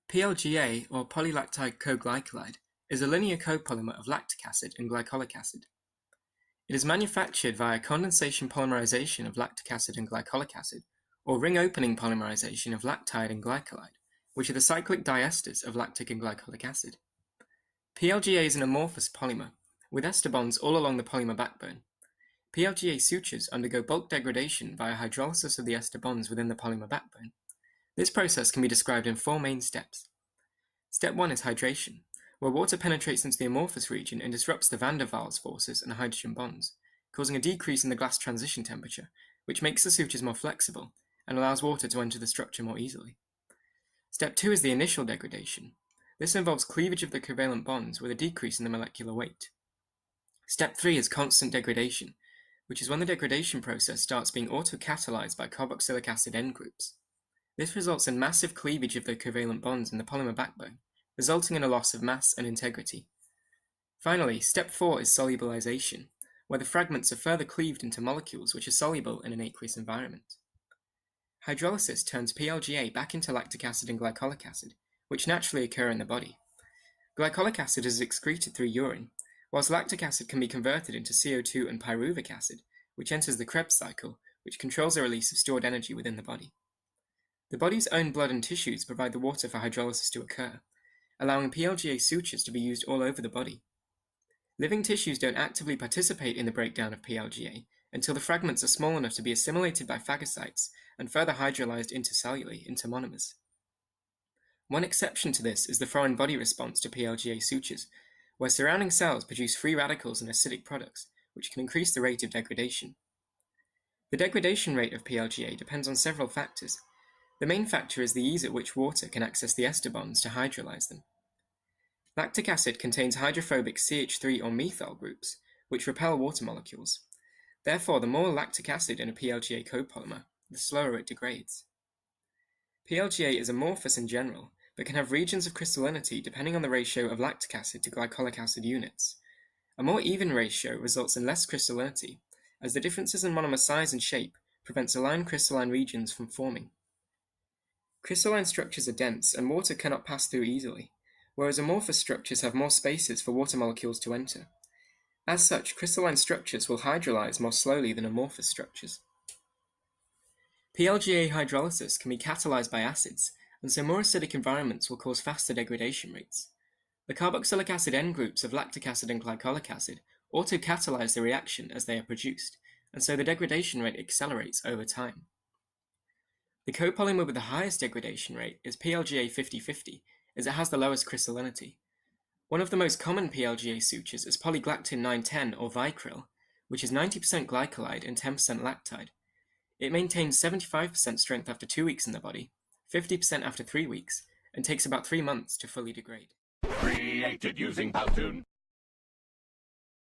PLGA, or polylactide coglycolide, is a linear copolymer of lactic acid and glycolic acid. It is manufactured via condensation polymerization of lactic acid and glycolic acid, or ring opening polymerization of lactide and glycolide, which are the cyclic diesters of lactic and glycolic acid. PLGA is an amorphous polymer, with ester bonds all along the polymer backbone. PLGA sutures undergo bulk degradation via hydrolysis of the ester bonds within the polymer backbone. This process can be described in four main steps. Step 1 is hydration, where water penetrates into the amorphous region and disrupts the van der Waals forces and hydrogen bonds, causing a decrease in the glass transition temperature, which makes the sutures more flexible and allows water to enter the structure more easily. Step 2 is the initial degradation. This involves cleavage of the covalent bonds with a decrease in the molecular weight. Step 3 is constant degradation, which is when the degradation process starts being autocatalyzed by carboxylic acid end groups. This results in massive cleavage of the covalent bonds in the polymer backbone, resulting in a loss of mass and integrity. Finally, step 4 is solubilization, where the fragments are further cleaved into molecules which are soluble in an aqueous environment. Hydrolysis turns PLGA back into lactic acid and glycolic acid, which naturally occur in the body. Glycolic acid is excreted through urine, whilst lactic acid can be converted into CO2 and pyruvic acid, which enters the Krebs cycle, which controls the release of stored energy within the body. The body's own blood and tissues provide the water for hydrolysis to occur, allowing PLGA sutures to be used all over the body. Living tissues don't actively participate in the breakdown of PLGA until the fragments are small enough to be assimilated by phagocytes and further hydrolyzed intercellularly into monomers. One exception to this is the foreign body response to PLGA sutures, where surrounding cells produce free radicals and acidic products, which can increase the rate of degradation. The degradation rate of PLGA depends on several factors. The main factor is the ease at which water can access the ester bonds to hydrolyze them. Lactic acid contains hydrophobic CH3 or methyl groups, which repel water molecules. Therefore, the more lactic acid in a PLGA copolymer, the slower it degrades. PLGA is amorphous in general, but can have regions of crystallinity depending on the ratio of lactic acid to glycolic acid units. A more even ratio results in less crystallinity, as the differences in monomer size and shape prevents aligned crystalline regions from forming. Crystalline structures are dense and water cannot pass through easily, whereas amorphous structures have more spaces for water molecules to enter. As such, crystalline structures will hydrolyze more slowly than amorphous structures. PLGA hydrolysis can be catalyzed by acids, and so more acidic environments will cause faster degradation rates. The carboxylic acid end groups of lactic acid and glycolic acid autocatalyze the reaction as they are produced, and so the degradation rate accelerates over time. The copolymer with the highest degradation rate is PLGA 50/50, as it has the lowest crystallinity. One of the most common PLGA sutures is polyglactin 910 or Vicryl, which is 90% glycolide and 10% lactide. It maintains 75% strength after 2 weeks in the body, 50% after 3 weeks, and takes about 3 months to fully degrade. Created using Powtoon.